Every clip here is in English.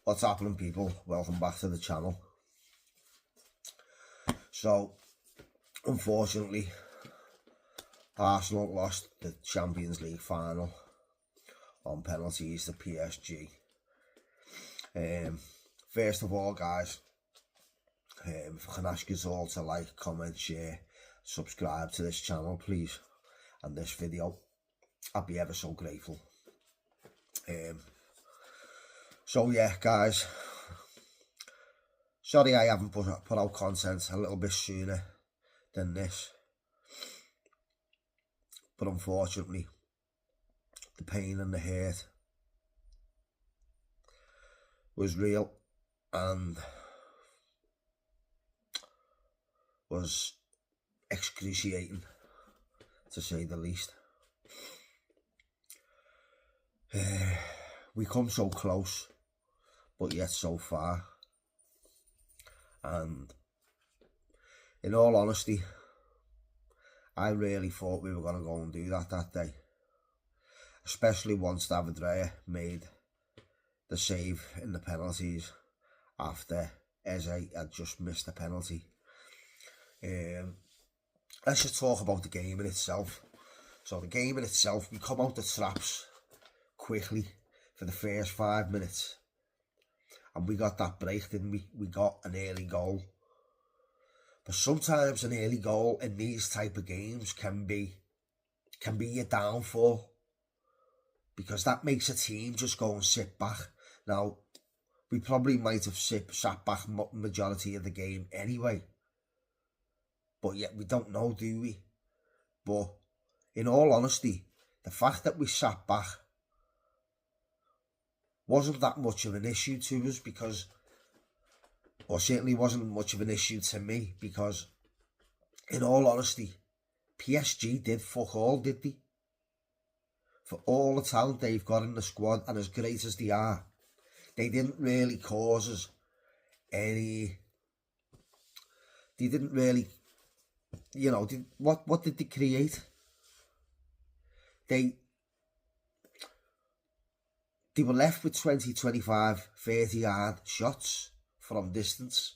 What's happening, people? Welcome back to the channel. So, unfortunately, Arsenal lost the Champions League final on penalties to PSG. First of all, guys, if I can ask you all to like, comment, share, subscribe to this channel, please, and this video, I'd be ever so grateful. So yeah, guys, sorry I haven't put out content a little bit sooner than this, but unfortunately, the pain and the hurt was real and was excruciating, to say the least. We come so close, but yet so far. And in all honesty, I really thought we were going to go and do that day. Especially once David Raya made the save in the penalties after Eze had just missed the penalty. Let's just talk about the game in itself. So the game in itself, we come out the traps quickly for the first 5 minutes. And we got that break, didn't we? We got an early goal. But sometimes an early goal in these type of games can be your downfall, because that makes a team just go and sit back. Now, we probably might have sat back majority of the game anyway. But yet we don't know, do we? But in all honesty, the fact that we sat back wasn't that much of an issue to us, because, or certainly wasn't much of an issue to me, because in all honesty, PSG did fuck all, did they? For all the talent they've got in the squad, and as great as they are, they didn't really cause us any, they didn't really, you know, what did they create? They were left with 20, 25, 30 yard shots from distance,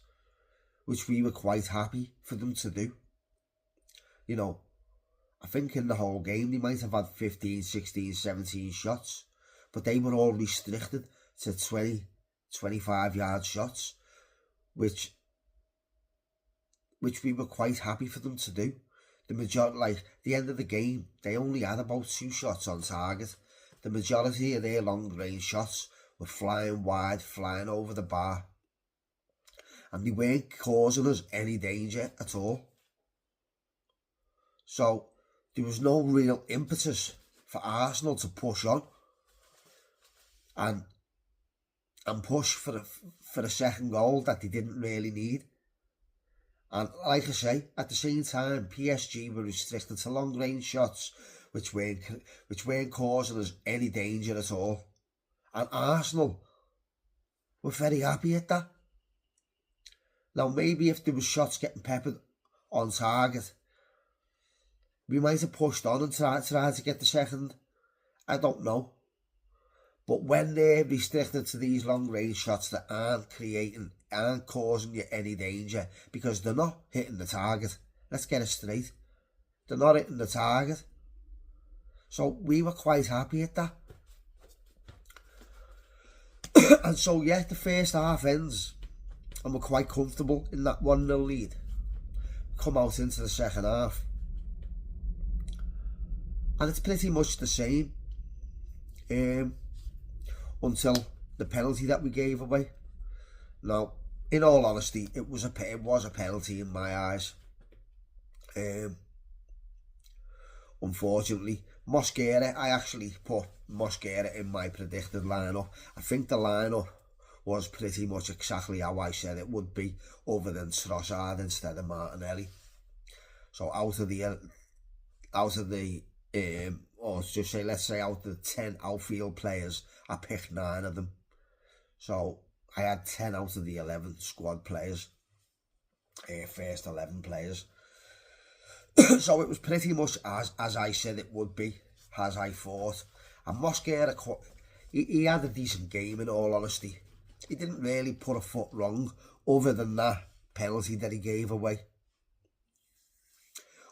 which we were quite happy for them to do. You know, I think in the whole game they might have had 15, 16, 17 shots, but they were all restricted to 20, 25 yard shots, which we were quite happy for them to do. The majority, like the end of the game, they only had about 2 shots on target. The majority of their long-range shots were flying wide, flying over the bar. And they weren't causing us any danger at all. So there was no real impetus for Arsenal to push on and push for a second goal that they didn't really need. And like I say, at the same time, PSG were restricted to long-range shots, which weren't causing us any danger at all. And Arsenal were very happy at that. Now, maybe if there was shots getting peppered on target, we might have pushed on and tried to get the second. I don't know. But when they're restricted to these long-range shots that aren't causing you any danger, because they're not hitting the target. Let's get it straight. They're not hitting the target. So we were quite happy at that. And so, yeah, the first half ends, and we're quite comfortable in that 1-0 lead. Come out into the second half, and it's pretty much the same until the penalty that we gave away. Now, in all honesty, it was a penalty in my eyes. Unfortunately, Mosquera, I actually put Mosquera in my predicted lineup. I think the lineup was pretty much exactly how I said it would be, other than Trossard instead of Martinelli. So out of the or just say, let's say out of the 10 outfield players, I picked 9 of them. So I had 10 out of the 11 squad players, first 11 players. So it was pretty much as I said it would be, as I thought. And Mosquera, he had a decent game in all honesty. he didn't really put a foot wrong other than that penalty that he gave away,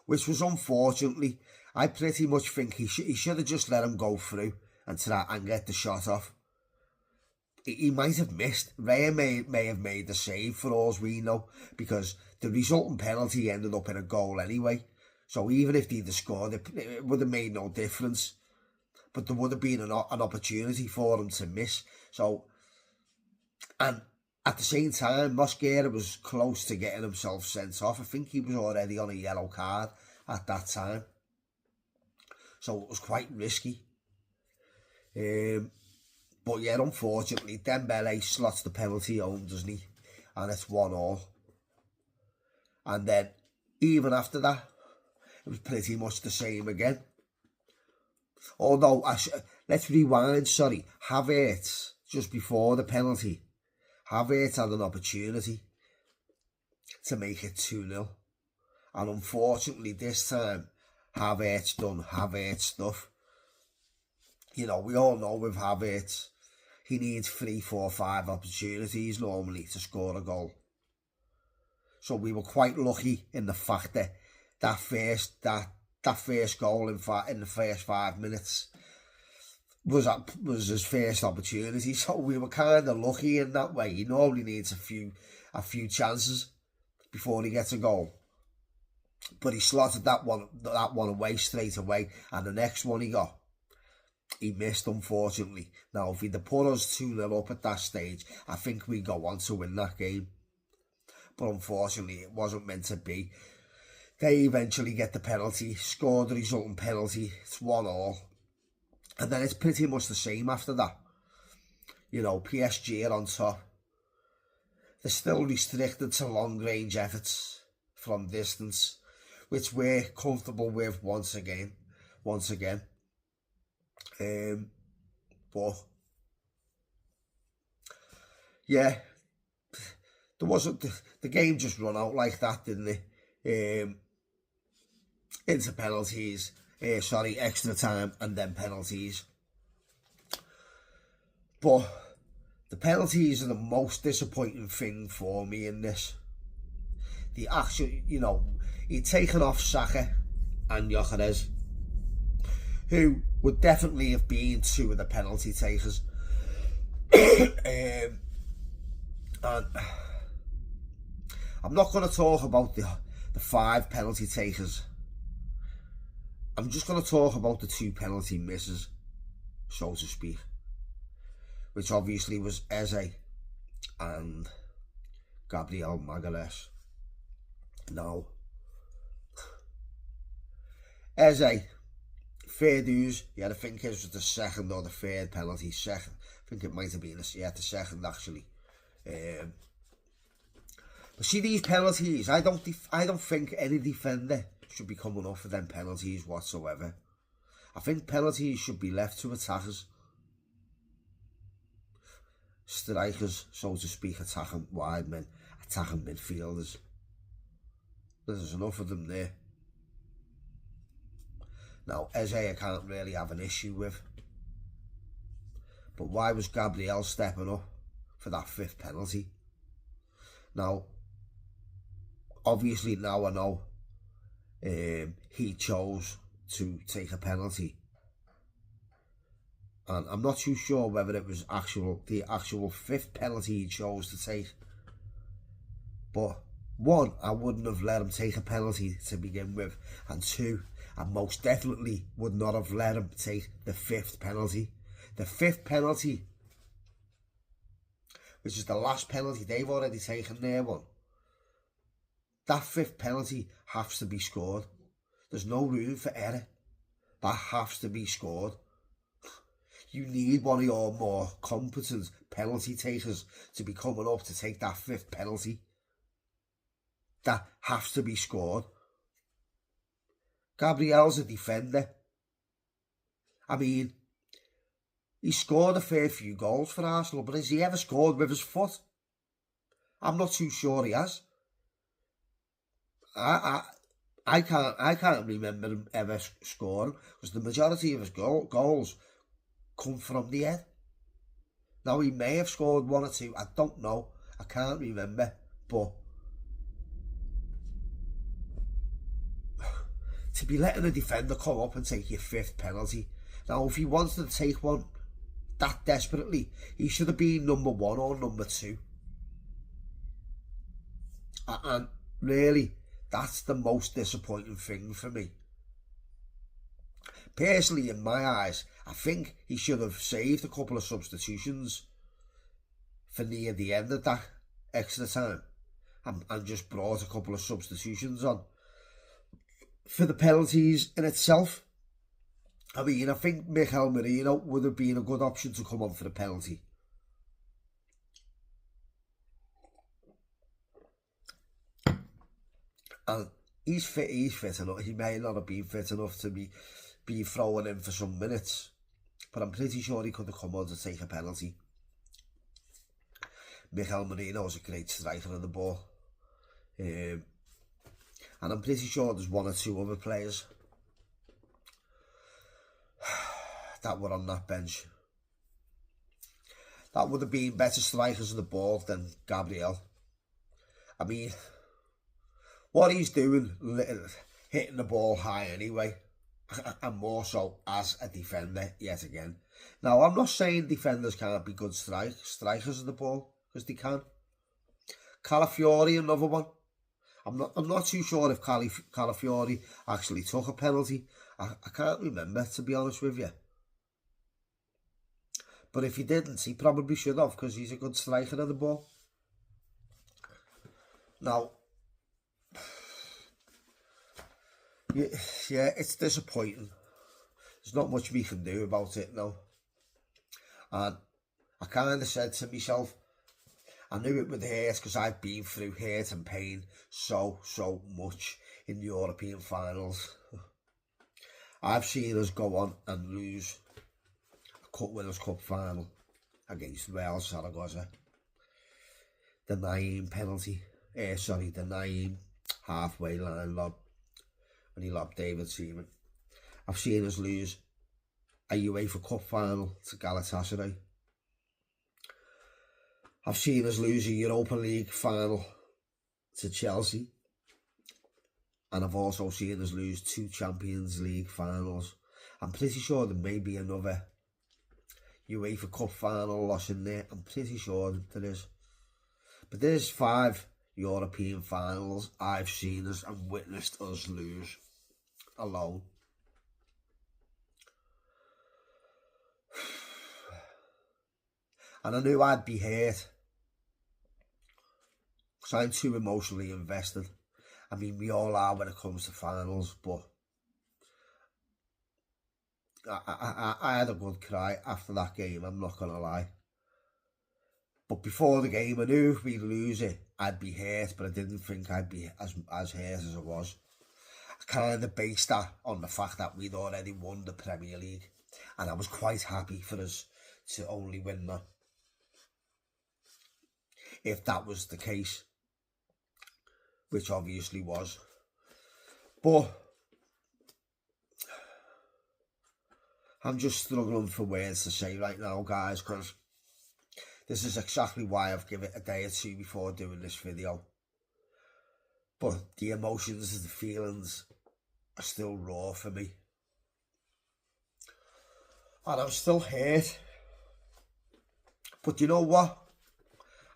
which was unfortunately, I pretty much think he should have just let him go through and try and get the shot off. He might have missed. Raya may have made the save for all we know, because the resulting penalty ended up in a goal anyway. So even if they'd have scored, it would have made no difference. But there would have been an opportunity for him to miss. So, and at the same time, Mosquera was close to getting himself sent off. I think he was already on a yellow card at that time. So it was quite risky. But yeah, unfortunately, Dembele slots the penalty home, doesn't he? And it's 1-1. And then, even after that, it was pretty much the same again. Although, let's rewind, sorry. Havertz, just before the penalty, Havertz had an opportunity to make it 2-0. And unfortunately, this time, Havertz done Havertz stuff. You know, we all know with Havertz, he needs 3, 4, 5 opportunities normally to score a goal. So we were quite lucky in the fact that that first goal in the first 5 minutes was his first opportunity. So we were kind of lucky in that way. He normally needs a few chances before he gets a goal. But he slotted that one away straight away, and the next one he missed, unfortunately. Now, if he'd have put us 2-0 up at that stage, I think we'd go on to win that game. But unfortunately, it wasn't meant to be. They eventually get the penalty, score the resulting penalty. It's 1-1. And then it's pretty much the same after that. You know, PSG are on top. They're still restricted to long-range efforts from distance, which we're comfortable with once again. But yeah, there wasn't the game just run out like that, didn't it? Into penalties, extra time, and then penalties. But the penalties are the most disappointing thing for me in this. The actual, you know, he'd taken off Saka and Gyökeres, who would definitely have been 2 of the penalty takers. And I'm not going to talk about the 5 penalty takers. I'm just going to talk about the 2 penalty misses, so to speak, which obviously was Eze and Gabriel Magalhaes. Now, Eze, fair dues. Yeah, I think it was the second or the third penalty. Second, I think it might have been the second actually. But see, these penalties, I don't think any defender should be coming off for them penalties whatsoever. I think penalties should be left to attackers, strikers, so to speak, attacking wide men, attacking midfielders. There's enough of them there. Now, Eze I can't really have an issue with. But why was Gabriel stepping up for that 5th penalty? Now, obviously now I know he chose to take a penalty. And I'm not too sure whether it was the actual 5th penalty he chose to take. But 1, I wouldn't have let him take a penalty to begin with. And 2, I most definitely would not have let him take the 5th penalty. The 5th penalty, which is the last penalty they've already taken their one. That 5th penalty has to be scored. There's no room for error. That has to be scored. You need one of your more competent penalty takers to be coming up to take that 5th penalty. That has to be scored. Gabriel's a defender. I mean, he scored a fair few goals for Arsenal, but has he ever scored with his foot? I'm not too sure he has. I can't remember him ever scoring, because the majority of his goals come from the head. Now, he may have scored one or two, I don't know, I can't remember, but to be letting a defender come up and take your 5th penalty. Now, if he wanted to take one that desperately, he should have been number 1 or number 2. And really, that's the most disappointing thing for me. Personally, in my eyes, I think he should have saved a couple of substitutions for near the end of that extra time and just brought a couple of substitutions on for the penalties in itself. I mean, I think Mikel Merino would have been a good option to come on for the penalty. And he's fit enough. He may not have been fit enough to be thrown in for some minutes, but I'm pretty sure he could have come on to take a penalty. Mikel Merino is a great striker of the ball. And I'm pretty sure there's 1 or 2 other players that were on that bench that would have been better strikers of the ball than Gabriel. I mean, what he's doing, hitting the ball high anyway, and more so as a defender yet again. Now, I'm not saying defenders can't be good strikers of the ball, because they can. Calafiori, another one. I'm not too sure if Calafiori actually took a penalty. I can't remember, to be honest with you. But if he didn't, he probably should have, because he's a good striker of the ball. Now, yeah, it's disappointing. There's not much we can do about it now. And I kind of said to myself, I knew it would hurt because I've been through hurt and pain so much in the European finals. I've seen us go on and lose a Cup Winners' Cup final against Real Zaragoza. The Naeem penalty, the Naeem halfway line lob, when he lobbed David Seaman. I've seen us lose a UEFA Cup final to Galatasaray. I've seen us lose a Europa League final to Chelsea. And I've also seen us lose 2 Champions League finals. I'm pretty sure there may be another UEFA Cup final loss in there. I'm pretty sure there is. But there's 5 European finals I've seen us and witnessed us lose alone. And I knew I'd be hurt, because I'm too emotionally invested. I mean, we all are when it comes to finals, but I had a good cry after that game, I'm not going to lie. But before the game, I knew if we lose it, I'd be hurt, but I didn't think I'd be as hurt as I was. I kind of based that on the fact that we'd already won the Premier League, and I was quite happy for us to only win that. If that was the case, which obviously was. But I'm just struggling for words to say right now, guys, because this is exactly why I've given it a day or 2 before doing this video. But the emotions and the feelings are still raw for me. And I'm still hurt. But you know what?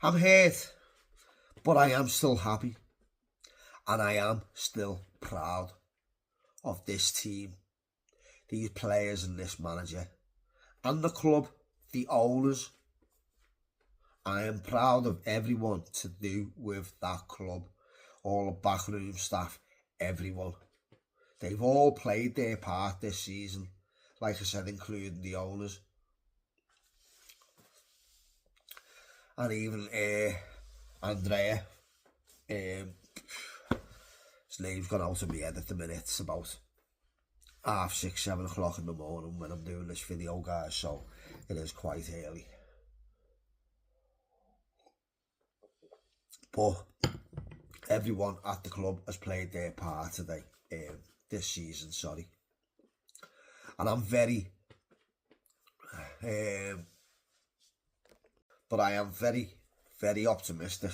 I'm hurt, but I am still happy. And I am still proud of this team, these players and this manager, and the club, the owners. I am proud of everyone to do with that club, all the backroom staff, everyone. They've all played their part this season, like I said, including the owners. And even Andrea, his name's gone out of my head at the minute. It's about 6:30, 7 o'clock in the morning when I'm doing this video, guys, so it is quite early. But everyone at the club has played their part today, this season, sorry. And I'm very But I am very, very optimistic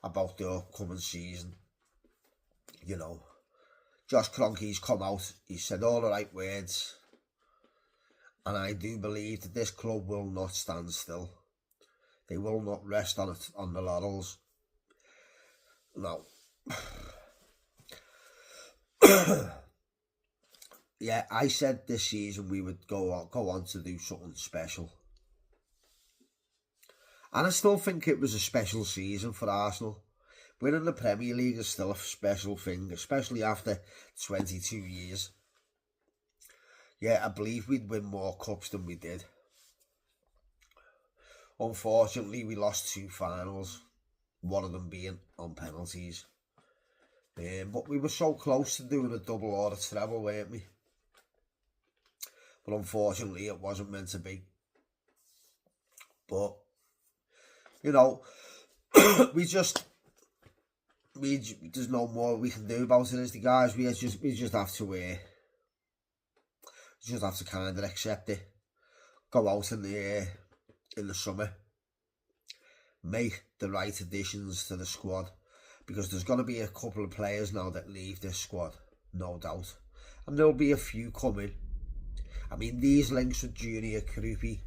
about the upcoming season. You know, Josh Kroenke's come out, he said all the right words, and I do believe that this club will not stand still. They will not rest on the laurels. No. Yeah, I said this season we would go on to do something special. And I still think it was a special season for Arsenal. Winning the Premier League is still a special thing, especially after 22 years. Yeah, I believe we'd win more cups than we did. Unfortunately, we lost 2 finals, one of them being on penalties. But we were so close to doing a double or a treble, weren't we? But unfortunately, it wasn't meant to be. But, you know, there's no more we can do about it, as the guys. We just have to kind of accept it. Go out in the summer, make the right additions to the squad, because there's going to be a couple of players now that leave this squad, no doubt, and there'll be a few coming. I mean, these links with Junior Krupi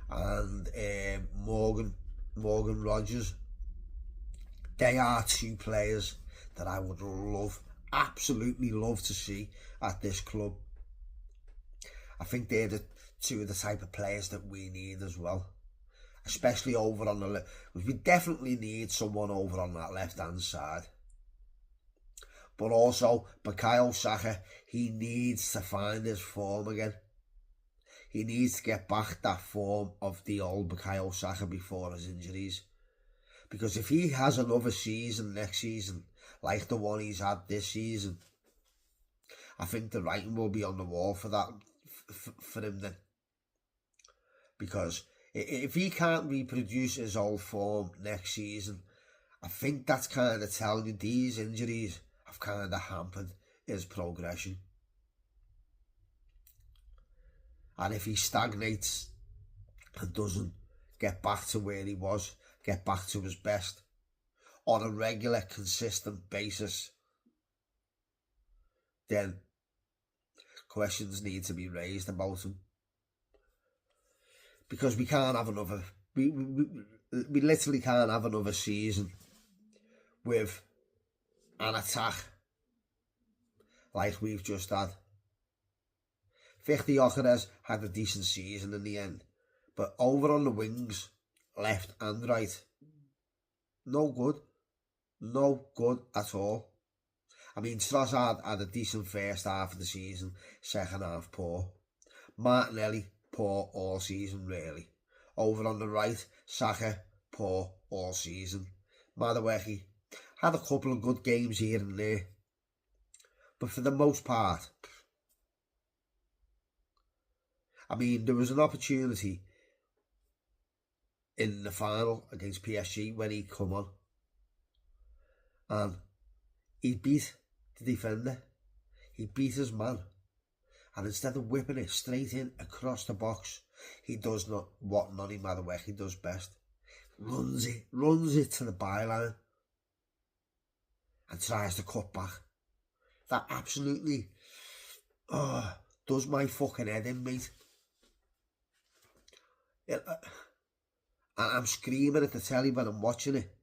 and Morgan Rogers, they are 2 players that I would absolutely love to see at this club. I think they're the 2 of the type of players that we need as well, especially over on the left. We definitely need someone over on that left-hand side. But also, Bukayo Saka, he needs to find his form again. He needs to get back that form of the old Bukayo Saka before his injuries. Because if he has another season next season, like the one he's had this season, I think the writing will be on the wall for that, for him then. Because if he can't reproduce his old form next season, I think that's kind of telling you these injuries have kind of hampered his progression. And if he stagnates and doesn't get back to where he was, get back to his best on a regular, consistent basis, then questions need to be raised about him. Because we can't have another, we literally can't have another season with an attack like we've just had. Victor Gyökeres had a decent season in the end, but over on the wings, left and right, no good at all. I mean, Trossard had a decent first half of the season, second half poor. Martinelli, poor all season really. Over on the right, Saka, poor all season. Madueke had a couple of good games here and there, but for the most part, I mean, there was an opportunity in the final against PSG when he come on, and he beat the defender, he beat his man, and instead of whipping it straight in across the box, he does not what Noni Madueke does best. Runs it to the byline and tries to cut back. That absolutely does my fucking head in, mate. And I'm screaming at the telly when I'm watching it.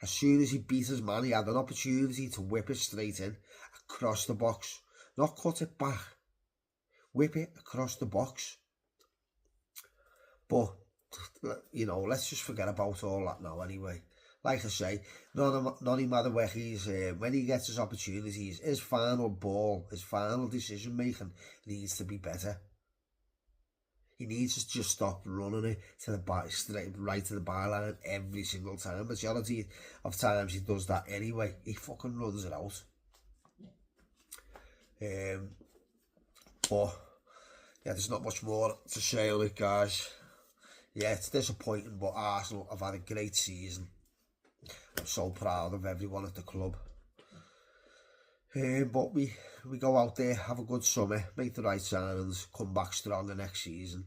As soon as he beat his man, he had an opportunity to whip it straight in across the box. Not cut it back. Whip it across the box. But, you know, let's just forget about all that now anyway. Like I say, Noni Madueke's, when he gets his opportunities, his final ball, his final decision making needs to be better. He needs to just stop running it to the straight right to the byline every single time. Majority of times he does that anyway. He fucking runs it out. But yeah, there's not much more to say on it, guys. Yeah, it's disappointing, but Arsenal have had a great season. I'm so proud of everyone at the club. But we go out there, have a good summer, make the right signings, come back stronger next season.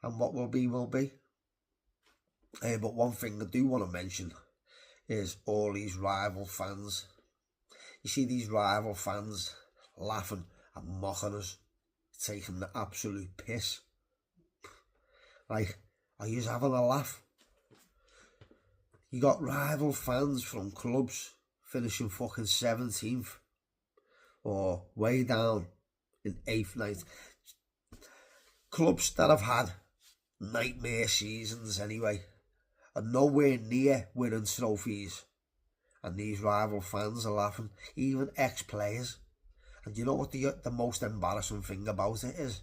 And what will be, will be. But one thing I do want to mention is all these rival fans. You see these rival fans laughing and mocking us, taking the absolute piss. Like, are you having a laugh? You got rival fans from clubs finishing fucking 17th or way down in 8th, 9th. Clubs that have had nightmare seasons anyway are nowhere near winning trophies, and these rival fans are laughing, even ex-players. And you know what the most embarrassing thing about it is?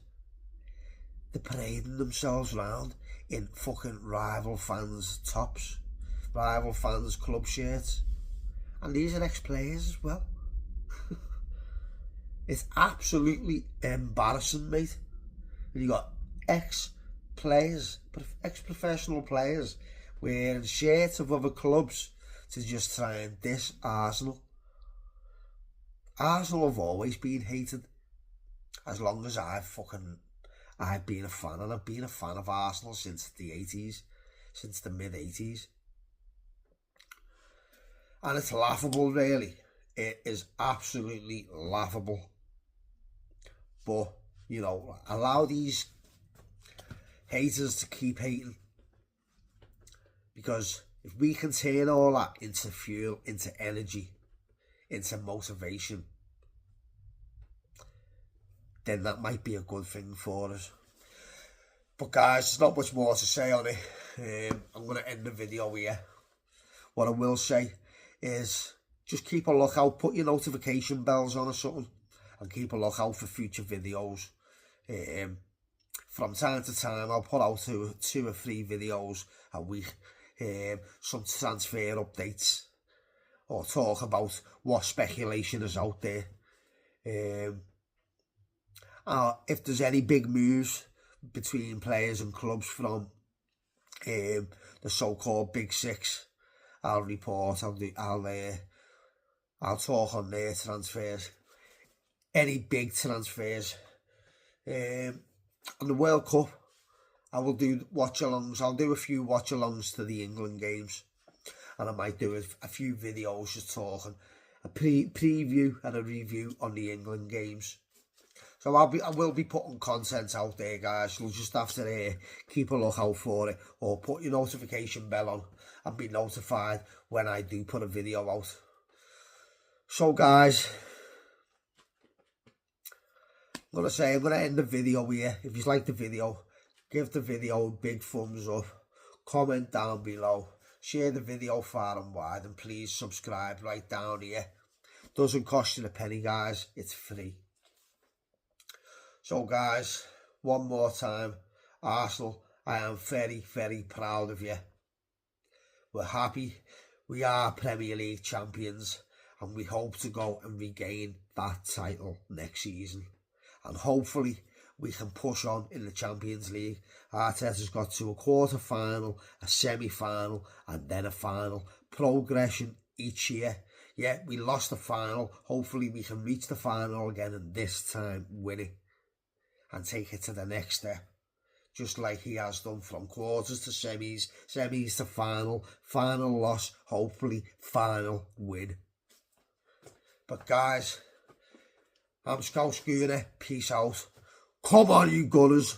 They're parading themselves round in fucking rival fans' tops, rival fans' club shirts, and these are ex-players as well. It's absolutely embarrassing, mate. And you got ex-players, ex-professional players wearing shirts of other clubs to just try and diss Arsenal. Arsenal have always been hated. As long as I've been a fan, and I've been a fan of Arsenal since the 80s, since the mid-80s. And it's laughable, really. It is absolutely laughable. But, you know, allow these haters to keep hating. Because if we can turn all that into fuel, into energy, into motivation, then that might be a good thing for us. But guys, there's not much more to say on it. I'm going to end the video here. What I will say is just keep a lookout, put your notification bells on or something, and keep a lookout for future videos. From time to time, I'll put out two or three videos a week, some transfer updates, or talk about what speculation is out there. If there's any big moves between players and clubs from the so-called Big Six, I'll report. I'll talk on their transfers. Any big transfers. On the World Cup, I will do watch-alongs. I'll do a few watch-alongs to the England games, and I might do a few videos just talking, a preview and a review on the England games. So I will be putting content out there, guys. You'll just have to keep a lookout for it, or put your notification bell on and be notified when I do put a video out. So guys, I'm going to end the video here. If you like the video, give the video a big thumbs up, comment down below, share the video far and wide, and please subscribe right down here. Doesn't cost you a penny, guys. It's free. So guys, one more time, Arsenal, I am very, very proud of you. We're happy. We are Premier League champions, and we hope to go and regain that title next season. And hopefully we can push on in the Champions League. Arteta's got to a quarter-final, a semi-final, and then a final. Progression each year. Yeah, we lost the final. Hopefully we can reach the final again, and this time win it and take it to the next step, just like he has done from quarters to semis, semis to final, final loss, hopefully final win. But guys, I'm Scouse Gooner, peace out. Come on, you Gooners.